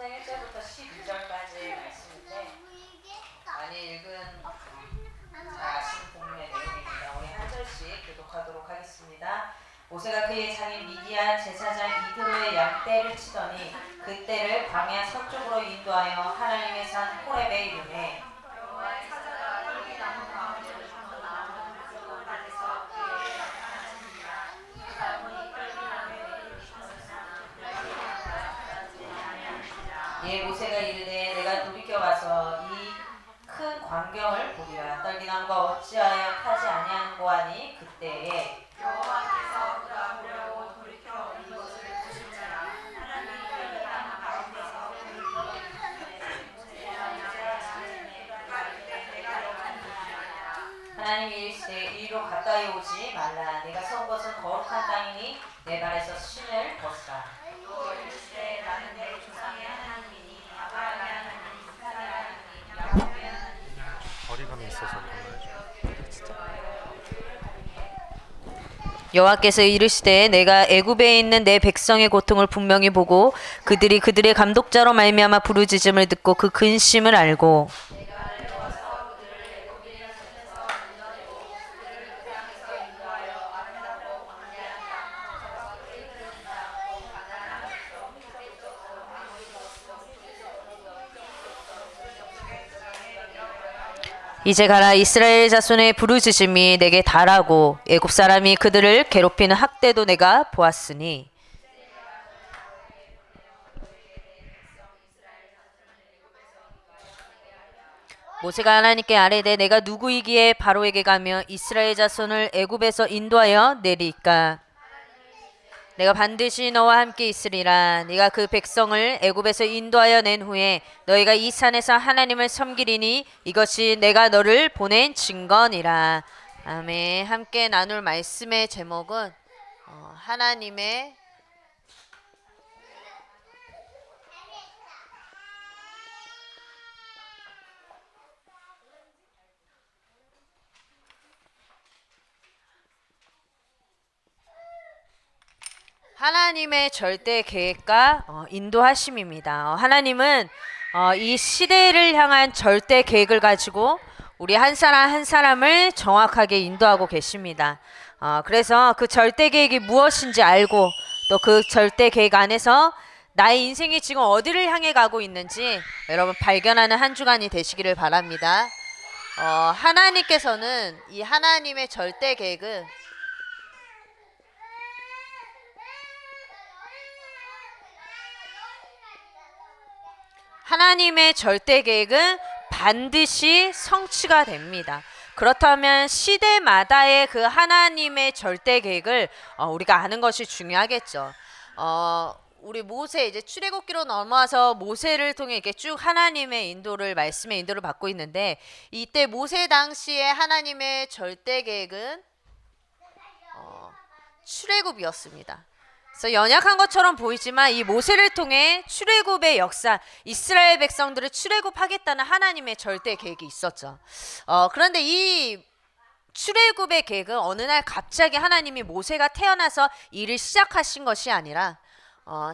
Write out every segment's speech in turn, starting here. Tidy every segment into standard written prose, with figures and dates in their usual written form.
3장 1절부터 12절까지의 말씀인데 많이 읽은 잘 아시는 본문의 내용입니다. 우리 한 절씩 교독하도록 하겠습니다. 모세가 그의 장인 미디안 제사장 이드로의 양떼를 치더니 그 떼를 광야 서쪽으로 인도하여 하나님의 산 호렙에 이르매 예 모세가 이르되 내가 돌이켜 와서 이 큰 광경을 보리라. 떨기나무가 어찌하여 타지 아니하는고 하니 그때에 여호와께서 그가 보려고 돌이켜 온 것을 보실지라 하나님이 그 땅 가운데서 하나님이 이르시되 이리로 가까이 오지 말라. 내가 선 것은 거룩한 땅이니 내 발에서 신을 벗으라. 또 이르시되 나는 내 조상의 하나님이니 아브라함의 하나님 이삭의 하나님 야곱의 하나님 거리감이 있어서 그런 거죠. 여호와께서 이르시되 내가 애굽에 있는 내 백성의 고통을 분명히 보고 그들이 그들의 감독자로 말미암아 부르짖음을 듣고 그 근심을 알고 이제 가라. 이스라엘 자손의 부르짖음이 내게 달하고 애굽 사람이 그들을 괴롭히는 학대도 내가 보았으니 모세가 하나님께 아뢰되 내가 누구이기에 바로에게 가며 이스라엘 자손을 애굽에서 인도하여 내리까. 내가 반드시 너와 함께 있으리라. 네가 그 백성을 애굽에서 인도하여 낸 후에 너희가 이 산에서 하나님을 섬기리니 이것이 내가 너를 보낸 증거니라. 아멘. 함께 나눌 말씀의 제목은 하나님의 절대 계획과 인도하심입니다. 하나님은 이 시대를 향한 절대 계획을 가지고 우리 한 사람 한 사람을 정확하게 인도하고 계십니다. 그래서 그 절대 계획이 무엇인지 알고 또 그 절대 계획 안에서 나의 인생이 지금 어디를 향해 가고 있는지 여러분 발견하는 한 주간이 되시기를 바랍니다. 하나님께서는 이 하나님의 절대 계획은 반드시 성취가 됩니다. 그렇다면 시대마다의 그 하나님의 절대 계획을 우리가 아는 것이 중요하겠죠. 우리 모세 이제 출애굽기로 넘어와서 모세를 통해 이렇게 쭉 하나님의 인도를 말씀의 인도를 받고 있는데 이때 모세 당시에 하나님의 절대 계획은 출애굽이었습니다. 그래서 연약한 것처럼 보이지만 이 모세를 통해 출애굽의 역사, 이스라엘 백성들을 출애굽하겠다는 하나님의 절대 계획이 있었죠. 그런데 이 출애굽의 계획은 어느 날 갑자기 하나님이 모세가 태어나서 일을 시작하신 것이 아니라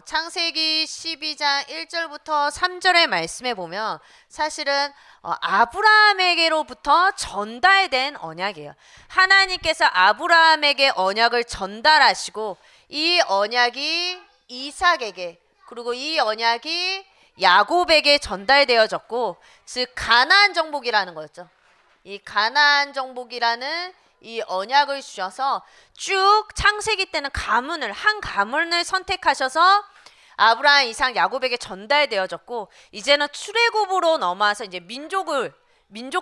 창세기 12장 1절부터 3절의 말씀에 보면 사실은 아브라함에게로부터 전달된 언약이에요. 하나님께서 아브라함에게 언약을 전달하시고 이 언약이 이삭에게 그리고 이 언약이 야곱에게 전달되어졌고 즉 가나안 정복이라는 거였죠. 이 가나안 정복이라는 이 언약을 주셔서 쭉 창세기 때는 한 가문을 선택하셔서 아브라함, 이삭, 야곱에게 전달되어졌고 이제는 출애굽으로 넘어와서 이제 민족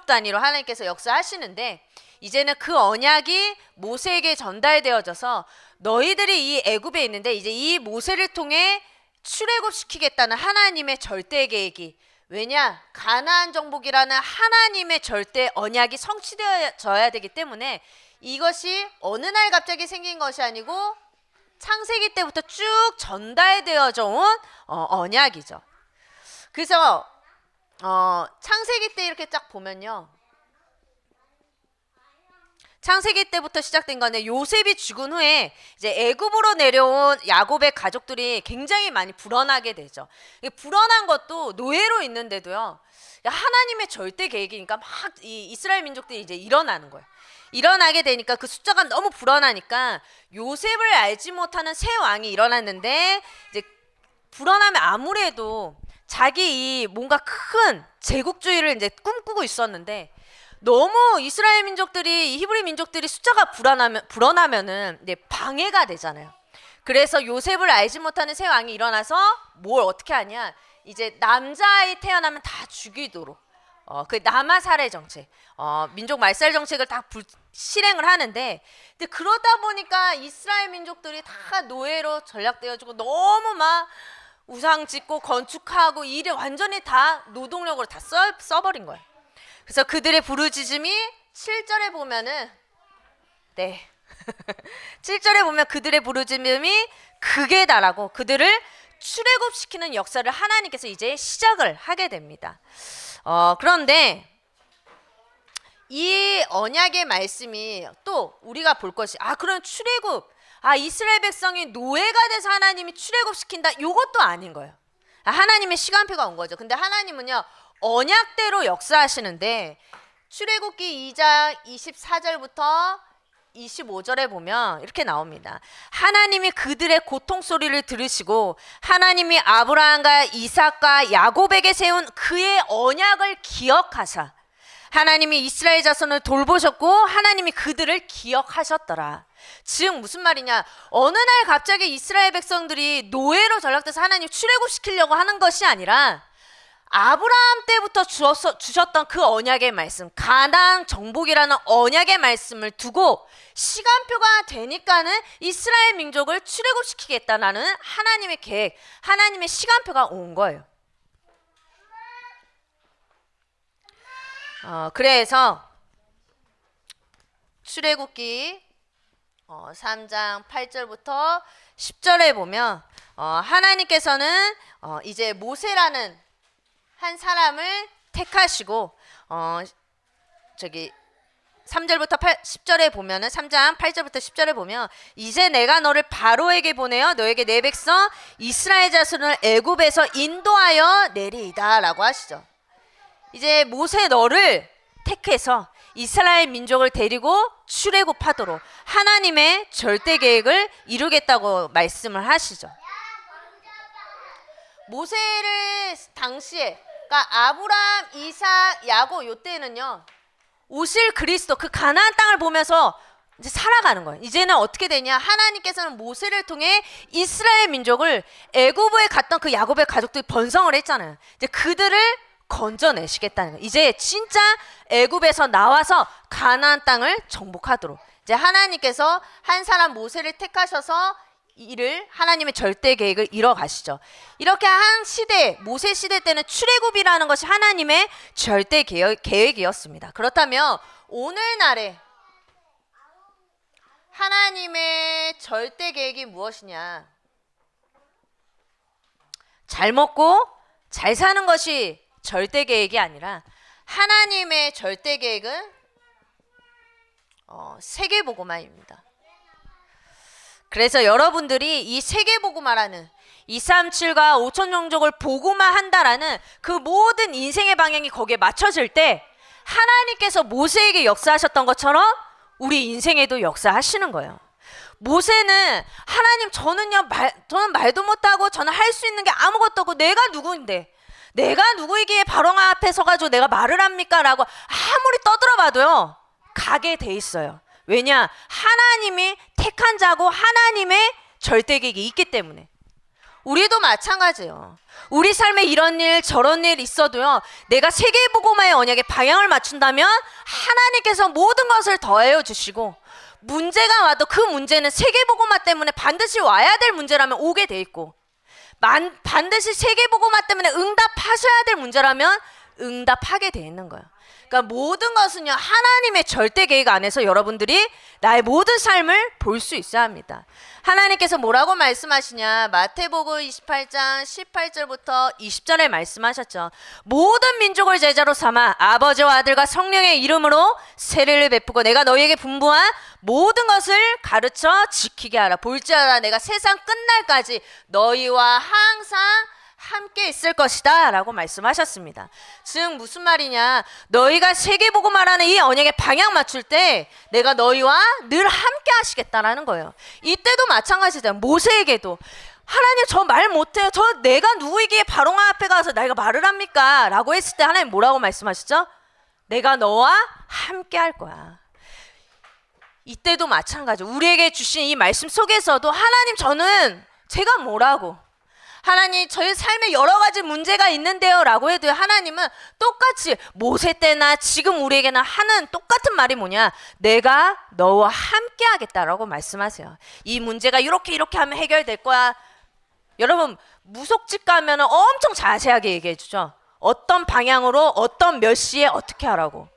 단위로 하나님께서 역사하시는데 이제는 그 언약이 모세에게 전달되어져서 너희들이 이 애굽에 있는데 이제 이 모세를 통해 출애굽시키겠다는 하나님의 절대 계획이 왜냐? 가나안 정복이라는 하나님의 절대 언약이 성취되어져야 되기 때문에 이것이 어느 날 갑자기 생긴 것이 아니고 창세기 때부터 쭉 전달되어져 온 언약이죠. 그래서 창세기 때 이렇게 딱 보면요. 창세기 때부터 시작된 건데 요셉이 죽은 후에 이제 애굽으로 내려온 야곱의 가족들이 굉장히 많이 불어나게 되죠. 이 불어난 것도 노예로 있는데도요. 하나님의 절대 계획이니까 막 이 이스라엘 민족들이 이제 일어나는 거예요. 일어나게 되니까 그 숫자가 너무 불어나니까 요셉을 알지 못하는 새 왕이 일어났는데 이제 불어나면 아무래도 자기 이 뭔가 큰 제국주의를 이제 꿈꾸고 있었는데 너무 이스라엘 민족들이 히브리 민족들이 숫자가 불어나면은 이제 방해가 되잖아요. 그래서 요셉을 알지 못하는 새 왕이 일어나서 뭘 어떻게 하냐? 이제 남자아이 태어나면 다 죽이도록 그 남아 살해 정책, 민족 말살 정책을 다 실행을 하는데, 근데 그러다 보니까 이스라엘 민족들이 다 노예로 전락되어지고 너무 막 우상 짓고 건축하고 일에 완전히 다 노동력으로 다 써버린 거예요. 그래서 그들의 부르짖음이 7절에 보면은 7절에 보면 그들의 부르짖음이 극에 달하고 그들을 출애굽시키는 역사를 하나님께서 이제 시작을 하게 됩니다. 그런데 이 언약의 말씀이 또 우리가 볼 것이 그럼 출애굽 이스라엘 백성이 노예가 돼서 하나님이 출애굽시킨다, 이것도 아닌 거예요. 하나님의 시간표가 온 거죠. 근데 하나님은요 언약대로 역사하시는데 출애굽기 2장 24절부터 25절에 보면 이렇게 나옵니다. 하나님이 그들의 고통 소리를 들으시고 하나님이 아브라함과 이삭과 야곱에게 세운 그의 언약을 기억하사 하나님이 이스라엘 자손을 돌보셨고 하나님이 그들을 기억하셨더라. 즉 무슨 말이냐, 어느 날 갑자기 이스라엘 백성들이 노예로 전락돼서 하나님 출애굽시키려고 하는 것이 아니라 아브라함 때부터 주셨던 그 언약의 말씀, 가나안 정복이라는 언약의 말씀을 두고 시간표가 되니까는 이스라엘 민족을 출애굽시키겠다는 하나님의 계획, 하나님의 시간표가 온 거예요. 그래서 출애굽기 3장 8절부터 10절에 보면 하나님께서는 이제 모세라는 한 사람을 택하시고 3절부터 10절에 보면은 3장 8절부터 10절에 보면 이제 내가 너를 바로에게 보내어 너에게 내 백성 이스라엘 자손을 애굽에서 인도하여 내리이다라고 하시죠. 이제 모세 너를 택해서 이스라엘 민족을 데리고 출애굽하도록 하나님의 절대 계획을 이루겠다고 말씀을 하시죠. 모세를 당시에 그러니까 아브라함, 이삭, 야곱 요때는요 오실 그리스도 그 가나안 땅을 보면서 이제 살아가는 거예요. 이제는 어떻게 되냐, 하나님께서는 모세를 통해 이스라엘 민족을 애굽에 갔던 그 야곱의 가족들이 번성을 했잖아요. 이제 그들을 건져내시겠다는 거예요. 이제 진짜 애굽에서 나와서 가나안 땅을 정복하도록 이제 하나님께서 한 사람 모세를 택하셔서 이를 하나님의 절대 계획을 이뤄가시죠. 이렇게 한 시대, 모세 시대 때는 출애굽이라는 것이 하나님의 절대 계획이었습니다. 그렇다면 오늘날에 하나님의 절대 계획이 무엇이냐? 잘 먹고 잘 사는 것이 절대 계획이 아니라 하나님의 절대 계획은 세계복음화입니다. 그래서 여러분들이 이 세계복음화라는 237과 5천 종족을 복음화한다라는 그 모든 인생의 방향이 거기에 맞춰질 때 하나님께서 모세에게 역사하셨던 것처럼 우리 인생에도 역사하시는 거예요. 모세는 하나님 저는 말도 못하고 저는 할 수 있는 게 아무것도 없고 내가 누구인데 내가 누구이기에 바로 앞에 서가지고 내가 말을 합니까? 라고 아무리 떠들어봐도요 가게 돼 있어요. 왜냐? 하나님이 택한 자고 하나님의 절대 계획이 있기 때문에. 우리도 마찬가지예요. 우리 삶에 이런 일 저런 일 있어도요 내가 세계복음화의 언약에 방향을 맞춘다면 하나님께서 모든 것을 더하여 주시고 문제가 와도 그 문제는 세계복음화 때문에 반드시 와야 될 문제라면 오게 돼 있고 반드시 세계복음화 때문에 응답하셔야 될 문제라면 응답하게 돼 있는 거예요. 그러니까 모든 것은요 하나님의 절대 계획 안에서 여러분들이 나의 모든 삶을 볼 수 있어야 합니다. 하나님께서 뭐라고 말씀하시냐? 마태복음 28장 18절부터 20절에 말씀하셨죠. 모든 민족을 제자로 삼아 아버지와 아들과 성령의 이름으로 세례를 베푸고 내가 너희에게 분부한 모든 것을 가르쳐 지키게 하라. 볼지어다 내가 세상 끝날까지 너희와 항상 함께 있을 것이다 라고 말씀하셨습니다. 즉 무슨 말이냐, 너희가 세계보고 말하는 이 언약의 방향 맞출 때 내가 너희와 늘 함께 하시겠다라는 거예요. 이때도 마찬가지다. 모세에게도 하나님 저 말 못해요. 저 내가 누구이기에 바로왕 앞에 가서 내가 말을 합니까? 라고 했을 때 하나님 뭐라고 말씀하셨죠? 내가 너와 함께 할 거야. 이때도 마찬가지. 우리에게 주신 이 말씀 속에서도 하나님 저는 제가 뭐라고 하나님 저의 삶에 여러 가지 문제가 있는데요 라고 해도 하나님은 똑같이 모세 때나 지금 우리에게는 하는 똑같은 말이 뭐냐, 내가 너와 함께 하겠다라고 말씀하세요. 이 문제가 이렇게 하면 해결될 거야. 여러분 무속집 가면 엄청 자세하게 얘기해 주죠. 어떤 방향으로 어떤 몇 시에 어떻게 하라고.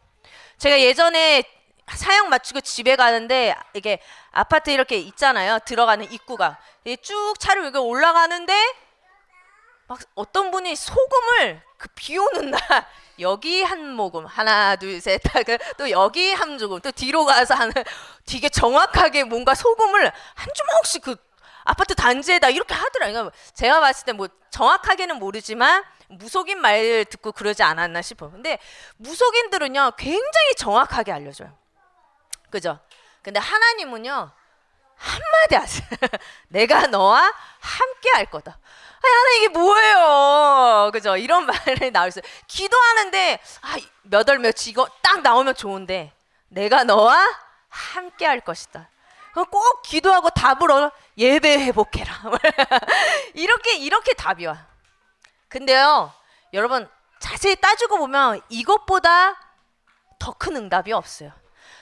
제가 예전에 사역 마치고 집에 가는데 이게 아파트 이렇게 있잖아요. 들어가는 입구가 쭉 차를 이렇게 올라가는데 막 어떤 분이 소금을 그 비 오는 날 여기 한 모금 하나 둘 셋 또 여기 한 조금 또 뒤로 가서 하는 되게 정확하게 뭔가 소금을 한 주먹씩 그 아파트 단지에다 이렇게 하더라고요. 제가 봤을 때 뭐 정확하게는 모르지만 무속인 말 듣고 그러지 않았나 싶어요. 근데 무속인들은요 굉장히 정확하게 알려줘요. 그죠? 근데 하나님은요 한마디 하세요. 내가 너와 함께 할 거다. 하나님 이게 뭐예요? 그죠? 이런 말이 나올 수 있어요. 기도하는데 몇 월 며칠 이거 딱 나오면 좋은데 내가 너와 함께 할 것이다. 꼭 기도하고 답으로 예배 회복해라. 이렇게 답이 와. 근데요 여러분 자세히 따지고 보면 이것보다 더 큰 응답이 없어요.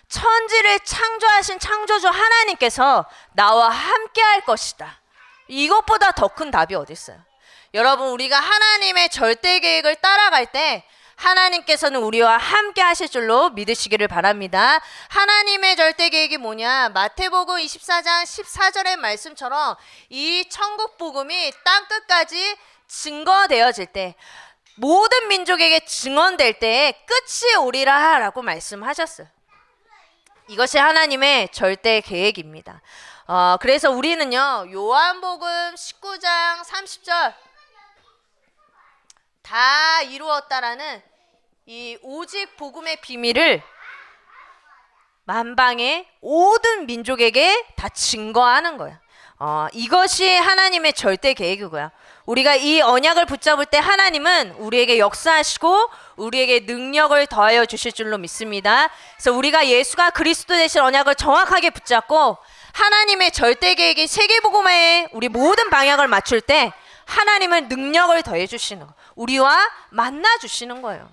천지를 창조하신 창조주 하나님께서 나와 함께 할 것이다. 이것보다 더 큰 답이 어디 있어요? 여러분 우리가 하나님의 절대 계획을 따라갈 때 하나님께서는 우리와 함께 하실 줄로 믿으시기를 바랍니다. 하나님의 절대 계획이 뭐냐? 마태복음 24장 14절의 말씀처럼 이 천국 복음이 땅 끝까지 증거되어질 때 모든 민족에게 증언될 때에 끝이 오리라 라고 말씀하셨어요. 이것이 하나님의 절대 계획입니다. 그래서 우리는요 요한복음 19장 30절 다 이루었다라는 이 오직 복음의 비밀을 만방의 모든 민족에게 다 증거하는 거예요. 이것이 하나님의 절대 계획이고요. 우리가 이 언약을 붙잡을 때 하나님은 우리에게 역사하시고 우리에게 능력을 더하여 주실 줄로 믿습니다. 그래서 우리가 예수가 그리스도 되신 언약을 정확하게 붙잡고 하나님의 절대 계획이 세계복음화에 우리 모든 방향을 맞출 때 하나님은 능력을 더해 주시는 거, 우리와 만나 주시는 거예요.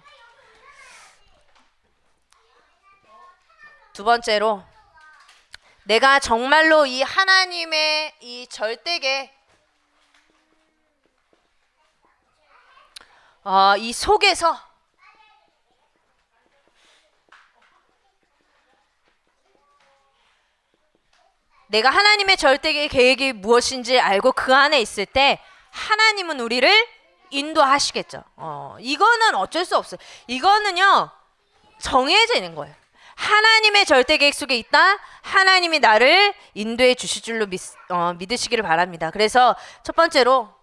두 번째로 내가 정말로 이 하나님의 이 절대 계획 이 속에서 내가 하나님의 절대 계획이 무엇인지 알고 그 안에 있을 때 하나님은 우리를 인도하시겠죠. 이거는 어쩔 수 없어요. 이거는요 정해져 있는 거예요. 하나님의 절대 계획 속에 있다. 하나님이 나를 인도해 주실 줄로 믿으시기를 바랍니다. 그래서 첫 번째로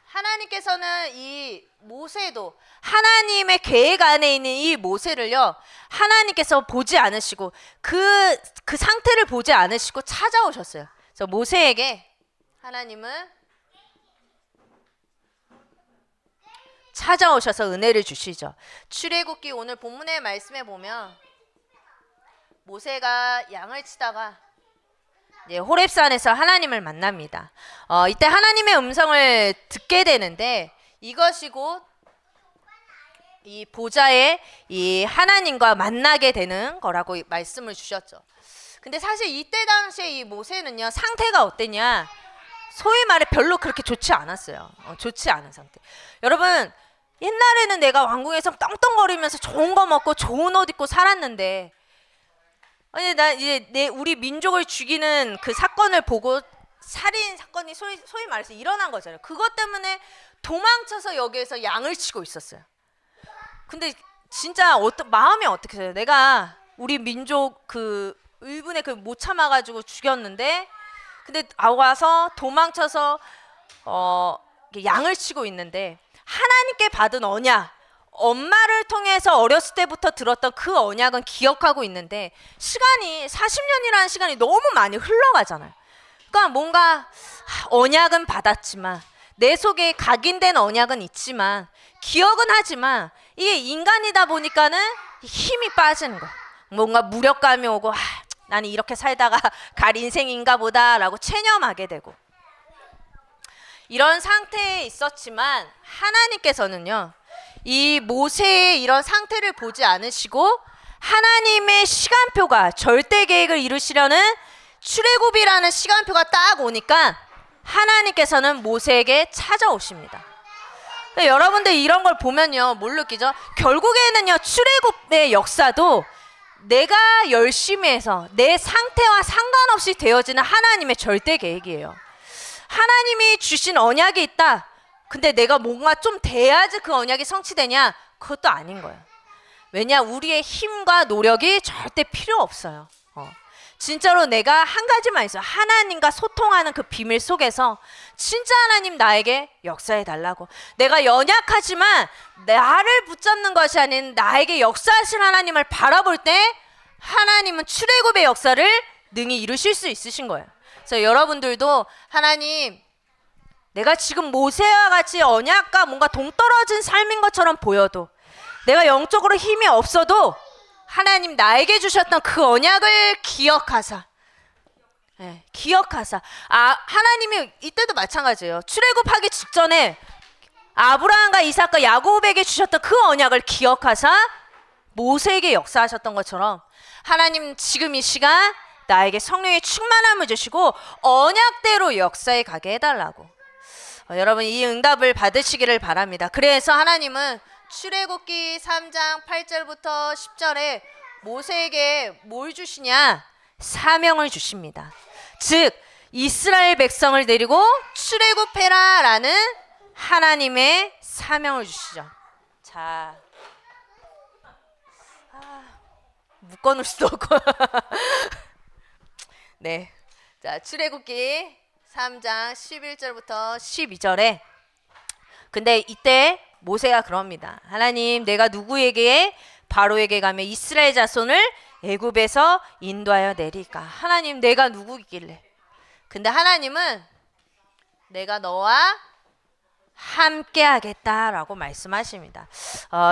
하나님께서는 이 모세도 하나님의 계획 안에 있는 이 모세를요 하나님께서 보지 않으시고 그 상태를 보지 않으시고 찾아오셨어요. 그래서 모세에게 하나님은 찾아오셔서 은혜를 주시죠. 출애굽기 오늘 본문의 말씀에 보면 모세가 양을 치다가 호렙산에서 하나님을 만납니다. 이때 하나님의 음성을 듣게 되는데 이것이 곧 이 보좌에 이 하나님과 만나게 되는 거라고 말씀을 주셨죠. 근데 사실 이때 당시에 이 모세는요 상태가 어땠냐? 소위 말해 별로 그렇게 좋지 않았어요. 좋지 않은 상태. 여러분 옛날에는 내가 왕궁에서 떵떵거리면서 좋은 거 먹고 좋은 옷 입고 살았는데, 아니 나 이제 우리 민족을 죽이는 그 사건을 보고 살인 사건이 소위 말해서 일어난 거잖아요. 그것 때문에 도망쳐서 여기에서 양을 치고 있었어요. 근데 진짜 마음이 어떻게 돼요? 내가 우리 민족 그 의분에 그 못 참아가지고 죽였는데, 근데 와서 도망쳐서 양을 치고 있는데, 하나님께 받은 언약, 엄마를 통해서 어렸을 때부터 들었던 그 언약은 기억하고 있는데, 시간이 40년이라는 시간이 너무 많이 흘러가잖아요. 그러니까 뭔가 언약은 받았지만, 내 속에 각인된 언약은 있지만, 기억은 하지만, 이게 인간이다 보니까는 힘이 빠지는 거야. 뭔가 무력감이 오고, 나는 이렇게 살다가 갈 인생인가 보다라고 체념하게 되고, 이런 상태에 있었지만 하나님께서는요, 이 모세의 이런 상태를 보지 않으시고 하나님의 시간표가, 절대 계획을 이루시려는 출애굽이라는 시간표가 딱 오니까 하나님께서는 모세에게 찾아오십니다. 여러분들 이런 걸 보면요, 뭘 느끼죠? 결국에는요, 출애굽의 역사도 내가 열심히 해서 내 상태와 상관없이 되어지는 하나님의 절대 계획이에요. 하나님이 주신 언약이 있다. 근데 내가 뭔가 좀 돼야지 그 언약이 성취되냐? 그것도 아닌 거예요. 왜냐? 우리의 힘과 노력이 절대 필요 없어요. 진짜로 내가 한 가지만 있어요. 하나님과 소통하는 그 비밀 속에서 진짜 하나님 나에게 역사해 달라고. 내가 연약하지만 나를 붙잡는 것이 아닌 나에게 역사하실 하나님을 바라볼 때 하나님은 출애굽의 역사를 능히 이루실 수 있으신 거예요. 그래서 여러분들도 하나님, 내가 지금 모세와 같이 언약과 뭔가 동떨어진 삶인 것처럼 보여도, 내가 영적으로 힘이 없어도 하나님 나에게 주셨던 그 언약을 기억하사, 기억하사. 하나님이 이때도 마찬가지예요. 출애굽하기 직전에 아브라함과 이삭과 야곱에게 주셨던 그 언약을 기억하사 모세에게 역사하셨던 것처럼, 하나님 지금 이 시간 나에게 성령의 충만함을 주시고 언약대로 역사에 가게 해달라고. 여러분 이 응답을 받으시기를 바랍니다. 그래서 하나님은 출애굽기 3장 8절부터 10절에 모세에게 뭘 주시냐? 사명을 주십니다. 즉 이스라엘 백성을 데리고 출애굽해라 라는 하나님의 사명을 주시죠. 자, 묶어놓을 수도 없고 네, 자 출애굽기 3장 11절부터 12절에, 근데 이때 모세가 그럽니다. 하나님, 내가 누구에게? 바로에게 가며 이스라엘 자손을 애굽에서 인도하여 내릴까? 하나님, 내가 누구이길래? 근데 하나님은 내가 너와 함께 하겠다라고 말씀하십니다.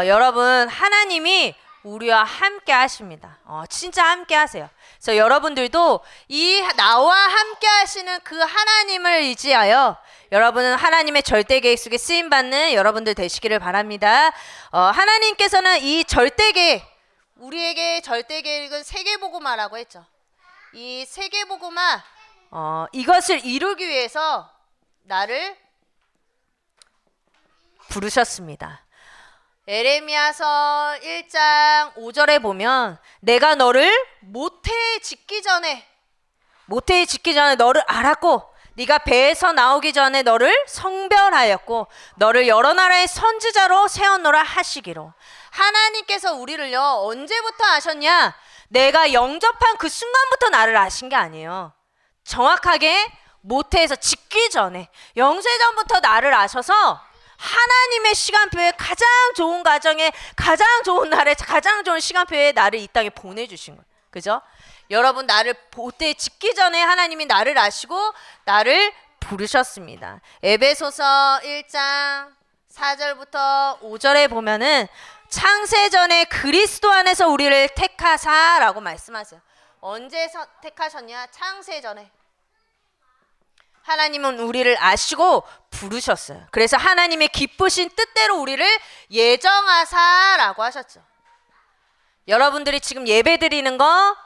여러분, 하나님이 우리와 함께 하십니다. 진짜 함께 하세요. 그래서 여러분들도 이 나와 함께 하시는 그 하나님을 의지하여 여러분은 하나님의 절대 계획 속에 쓰임 받는 여러분들 되시기를 바랍니다. 하나님께서는 이 절대 계획, 우리에게 절대 계획은 세계복음화라고 했죠. 이 세계복음화, 이것을 이루기 위해서 나를 부르셨습니다. 에레미야서 1장 5절에 보면, 내가 너를 모태에 짓기 전에 너를 알았고, 네가 배에서 나오기 전에 너를 성별하였고, 너를 여러 나라의 선지자로 세웠노라 하시기로. 하나님께서 우리를요, 언제부터 아셨냐? 내가 영접한 그 순간부터 나를 아신 게 아니에요. 정확하게 모태에서 짓기 전에, 영세전부터 나를 아셔서 하나님의 시간표에 가장 좋은 가정에, 가장 좋은 날에, 가장 좋은 시간표에 나를 이 땅에 보내주신 거예요. 그죠? 여러분, 나를 모태에 짓기 전에 하나님이 나를 아시고 나를 부르셨습니다. 에베소서 1장 4절부터 5절에 보면은 창세전에 그리스도 안에서 우리를 택하사라고 말씀하세요. 언제 택하셨냐? 창세전에. 하나님은 우리를 아시고 부르셨어요. 그래서 하나님의 기쁘신 뜻대로 우리를 예정하사라고 하셨죠. 여러분들이 지금 예배 드리는 거,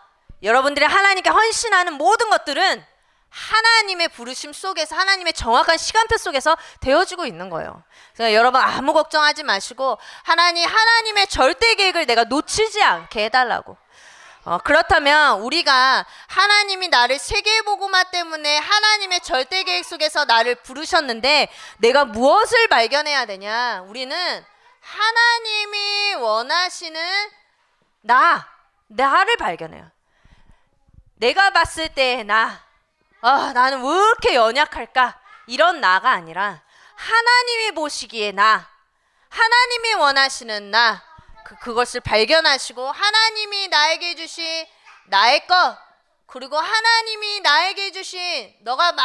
여러분들이 하나님께 헌신하는 모든 것들은 하나님의 부르심 속에서 하나님의 정확한 시간표 속에서 되어지고 있는 거예요. 그래서 여러분 아무 걱정하지 마시고 하나님의 절대 계획을 내가 놓치지 않게 해달라고. 그렇다면 우리가 하나님이 나를 세계복음화 때문에 하나님의 절대 계획 속에서 나를 부르셨는데 내가 무엇을 발견해야 되냐? 우리는 하나님이 원하시는 나를 발견해요. 내가 봤을 때 나는 왜 이렇게 연약할까? 이런 나가 아니라 하나님이 보시기에 하나님이 원하시는 그것을 발견하시고 하나님이 나에게 주신 나의 것, 그리고 하나님이 나에게 주신 너가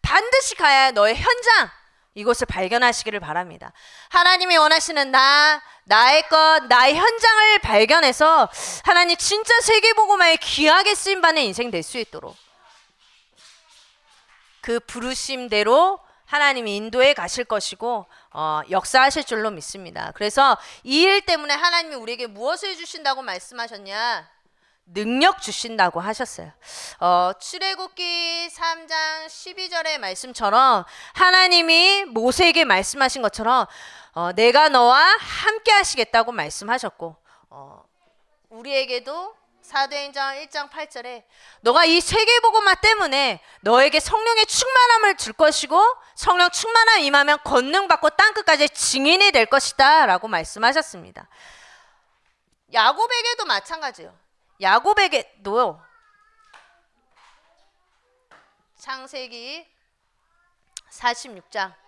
반드시 가야 할 너의 현장, 이것을 발견하시기를 바랍니다. 하나님이 원하시는 나의 것, 나의 현장을 발견해서 하나님 진짜 세계복음화에 귀하게 쓰임받는 인생 될 수 있도록 그 부르심대로 하나님이 인도해 가실 것이고 역사하실 줄로 믿습니다. 그래서 이 일 때문에 하나님이 우리에게 무엇을 주신다고 말씀하셨냐? 능력 주신다고 하셨어요. 출애굽기 3장 12절의 말씀처럼 하나님이 모세에게 말씀하신 것처럼 내가 너와 함께 하시겠다고 말씀하셨고 우리에게도 사도행전 1장 8절에 너가 이 세계복음화 때문에 너에게 성령의 충만함을 줄 것이고 성령 충만함 임하면 권능받고 땅끝까지 증인이 될 것이다 라고 말씀하셨습니다. 야곱에게도 마찬가지예요. 야곱에게도 창세기 46장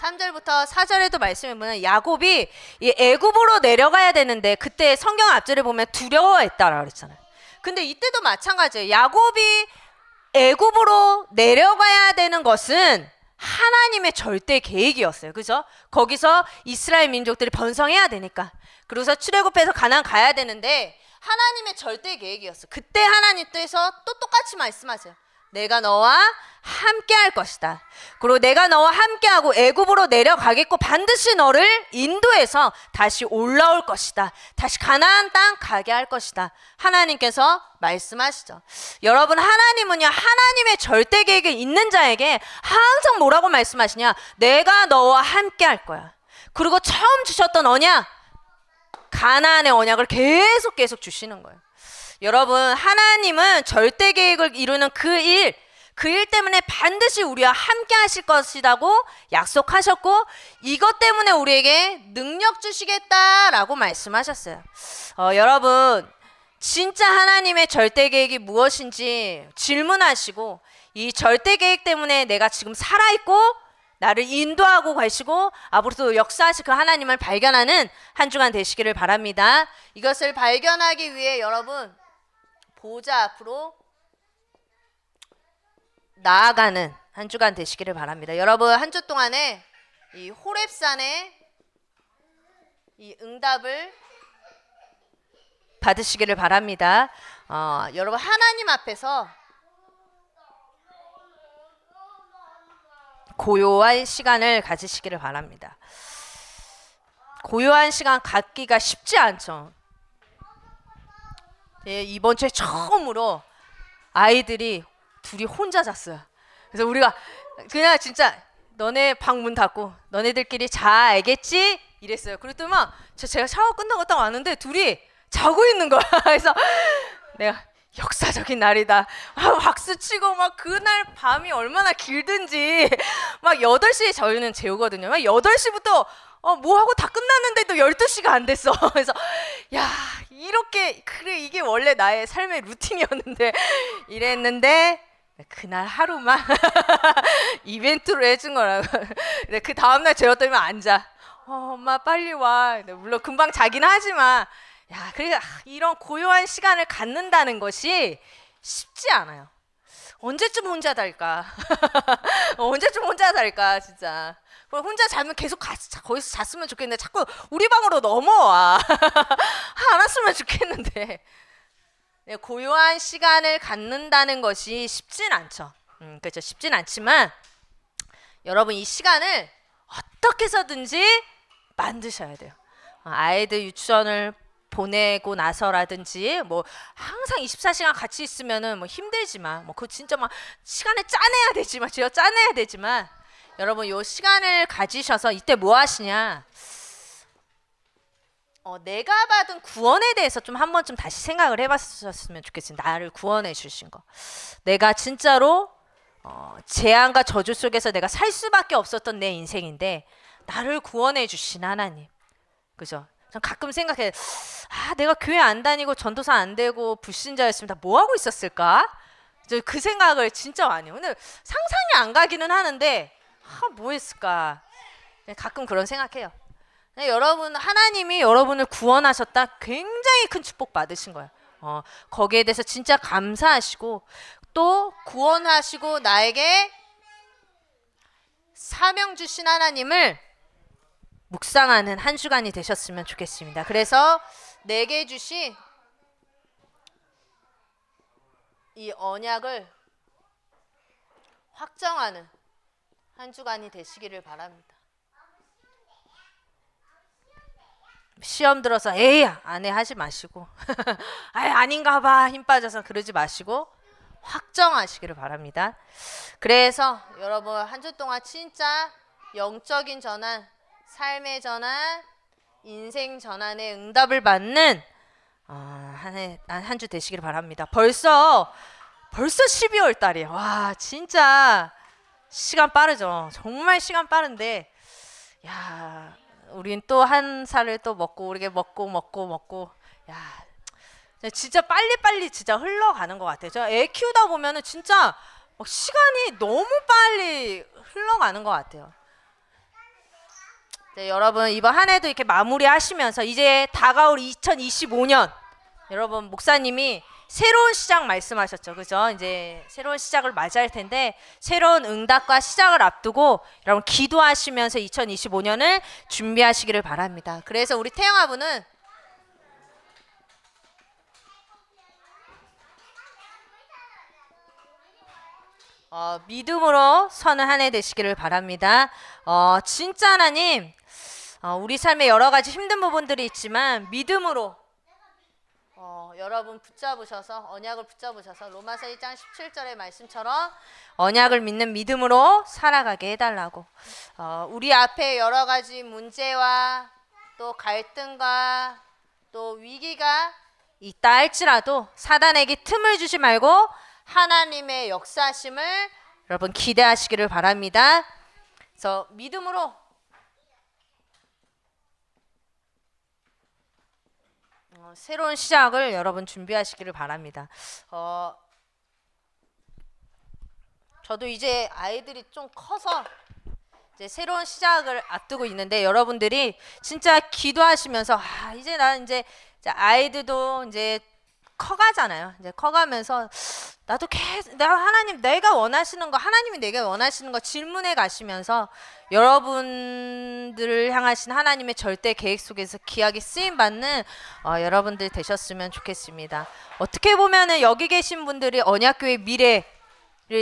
3절부터 4절에도 말씀해 보면 야곱이 이 애굽으로 내려가야 되는데 그때 성경 앞절을 보면 두려워했다라고 그랬잖아요. 근데 이때도 마찬가지예요. 야곱이 애굽으로 내려가야 되는 것은 하나님의 절대 계획이었어요. 그죠? 거기서 이스라엘 민족들이 번성해야 되니까. 그래서 출애굽해서 가나안 가야 되는데 하나님의 절대 계획이었어요. 그때 하나님께서 또 똑같이 말씀하세요. 내가 너와 함께 할 것이다. 그리고 내가 너와 함께하고 애굽으로 내려가겠고 반드시 너를 인도해서 다시 올라올 것이다. 다시 가나안 땅 가게 할 것이다. 하나님께서 말씀하시죠. 여러분 하나님은요 하나님의 절대 계획이 있는 자에게 항상 뭐라고 말씀하시냐? 내가 너와 함께 할 거야. 그리고 처음 주셨던 언약 가나안의 언약을 계속 주시는 거예요. 여러분 하나님은 절대 계획을 이루는 그 일 때문에 반드시 우리와 함께 하실 것이라고 약속하셨고 이것 때문에 우리에게 능력 주시겠다라고 말씀하셨어요. 여러분 진짜 하나님의 절대 계획이 무엇인지 질문하시고 이 절대 계획 때문에 내가 지금 살아있고 나를 인도하고 가시고 앞으로도 역사하실 그 하나님을 발견하는 한 주간 되시기를 바랍니다. 이것을 발견하기 위해 여러분 보좌 앞으로 나아가는 한 주간 되시기를 바랍니다. 여러분 한 주 동안에 이 호렙산의 이 응답을 받으시기를 바랍니다. 여러분 하나님 앞에서 고요한 시간을 가지시기를 바랍니다. 고요한 시간 갖기가 쉽지 않죠. 이번 주에 처음으로 아이들이 둘이 혼자 잤어요. 그래서 우리가 그냥 진짜 너네 방 문 닫고 너네들끼리 자 알겠지? 이랬어요. 그랬더니 막 제가 샤워 끝나고 딱 왔는데 둘이 자고 있는 거야. 그래서 내가 역사적인 날이다. 박수 치고 막 그날 밤이 얼마나 길든지 막 8시에 저희는 재우거든요. 막 8시부터 뭐 하고 다 끝났는데도 12시가 안 됐어. 그래서 야 이렇게 그래 이게 원래 나의 삶의 루틴이었는데 이랬는데 그날 하루만 이벤트로 해준 거라고. 근데 그 다음날 재웠더니 안 자. 엄마 빨리 와. 물론 금방 자긴 하지만 야 그러니까 이런 고요한 시간을 갖는다는 것이 쉽지 않아요. 언제쯤 혼자 잘까? 언제쯤 혼자 잘까 진짜. 혼자 자면 계속 거기서 잤으면 좋겠는데 자꾸 우리 방으로 넘어와. 안 왔으면 좋겠는데. 네, 고요한 시간을 갖는다는 것이 쉽진 않죠. 그렇죠. 쉽진 않지만 여러분 이 시간을 어떻게 해서든지 만드셔야 돼요. 아이들 유치원을 보내고 나서라든지 뭐 항상 24시간 같이 있으면은 뭐 힘들지만 뭐 그거 진짜 막 시간을 짜내야 되지만 쥐어 짜내야 되지만 여러분 요 시간을 가지셔서 이때 뭐 하시냐? 내가 받은 구원에 대해서 좀 한 번쯤 다시 생각을 해봤었으면 좋겠습니다. 나를 구원해 주신 거. 내가 진짜로 재앙과 저주 속에서 내가 살 수밖에 없었던 내 인생인데 나를 구원해 주신 하나님. 그죠? 전 가끔 생각해. 내가 교회 안 다니고 전도사 안 되고 불신자였으면 다 뭐 하고 있었을까? 그 생각을 진짜 많이 해요. 근데 상상이 안 가기는 하는데 뭐 했을까? 가끔 그런 생각해요. 여러분 하나님이 여러분을 구원하셨다. 굉장히 큰 축복 받으신 거예요. 거기에 대해서 진짜 감사하시고 또 구원하시고 나에게 사명 주신 하나님을 묵상하는 한 주간이 되셨으면 좋겠습니다. 그래서 내게 주신 이 언약을 확정하는 한 주간이 되시기를 바랍니다. 시험 들어서 에이 안 해 하지 마시고 아닌가 봐 힘 빠져서 그러지 마시고 확정하시기를 바랍니다. 그래서 여러분 한 주 동안 진짜 영적인 전환, 삶의 전환, 인생 전환의 응답을 받는 한 주 되시기를 바랍니다. 벌써 12월 달이에요. 와 진짜 시간 빠르죠. 정말 시간 빠른데 야 우린 또 한 살을 또 먹고 우리게 먹고 야 진짜 빨리빨리 진짜 흘러가는 것 같아요. 저 애 키우다 보면은 진짜 시간이 너무 빨리 흘러가는 것 같아요. 네, 여러분 이번 한 해도 이렇게 마무리하시면서 이제 다가올 2025년 여러분 목사님이 새로운 시작 말씀하셨죠. 그죠? 이제 새로운 시작을 맞이할 텐데 새로운 응답과 시작을 앞두고 여러분 기도하시면서 2025년을 준비하시기를 바랍니다. 그래서 우리 태영아부는 믿음으로 서는 한 해 되시기를 바랍니다. 진짜 하나님 우리 삶에 여러 가지 힘든 부분들이 있지만 믿음으로 여러분 붙잡으셔서 언약을 붙잡으셔서 로마서 1장 17절의 말씀처럼 언약을 믿는 믿음으로 살아가게 해달라고 우리 앞에 여러 가지 문제와 또 갈등과 또 위기가 있다 할지라도 사단에게 틈을 주지 말고 하나님의 역사심을 여러분 기대하시기를 바랍니다. 그래서 믿음으로 새로운 시작을 여러분 준비하시기를 바랍니다. 저도 이제 아이들이 좀 커서 이제 새로운 시작을 앞두고 있는데 여러분들이 진짜 기도하시면서 이제 난 이제 아이들도 이제 커가잖아요. 이제 커가면서 나도 계속 하나님 내가 원하시는 거 하나님이 내게 원하시는 거 질문해 가시면서 여러분들을 향하신 하나님의 절대 계획 속에서 귀하게 쓰임 받는 여러분들 되셨으면 좋겠습니다. 어떻게 보면은 여기 계신 분들이 언약교회 미래를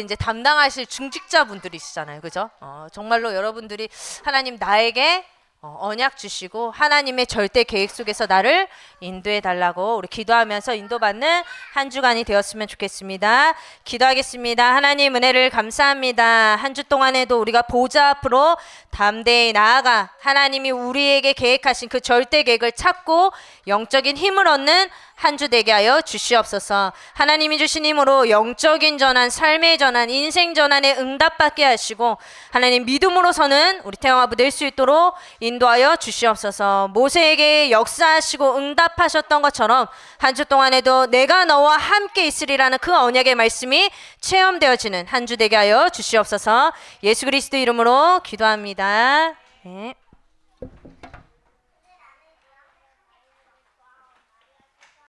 이제 담당하실 중직자 분들이시잖아요. 그죠? 정말로 여러분들이 하나님 나에게 언약 주시고 하나님의 절대 계획 속에서 나를 인도해 달라고 우리 기도하면서 인도받는 한 주간이 되었으면 좋겠습니다. 기도하겠습니다. 하나님 은혜를 감사합니다. 한 주 동안에도 우리가 보좌 앞으로 담대히 나아가 하나님이 우리에게 계획하신 그 절대 계획을 찾고 영적인 힘을 얻는 한 주 되게 하여 주시옵소서. 하나님이 주신 힘으로 영적인 전환, 삶의 전환, 인생 전환에 응답받게 하시고 하나님 믿음으로서는 우리 태영아부 될 수 있도록 인도하여 주시옵소서. 모세에게 역사하시고 응답하셨던 것처럼 한 주 동안에도 내가 너와 함께 있으리라는 그 언약의 말씀이 체험되어지는 한 주 되게 하여 주시옵소서. 예수 그리스도 이름으로 기도합니다. 네.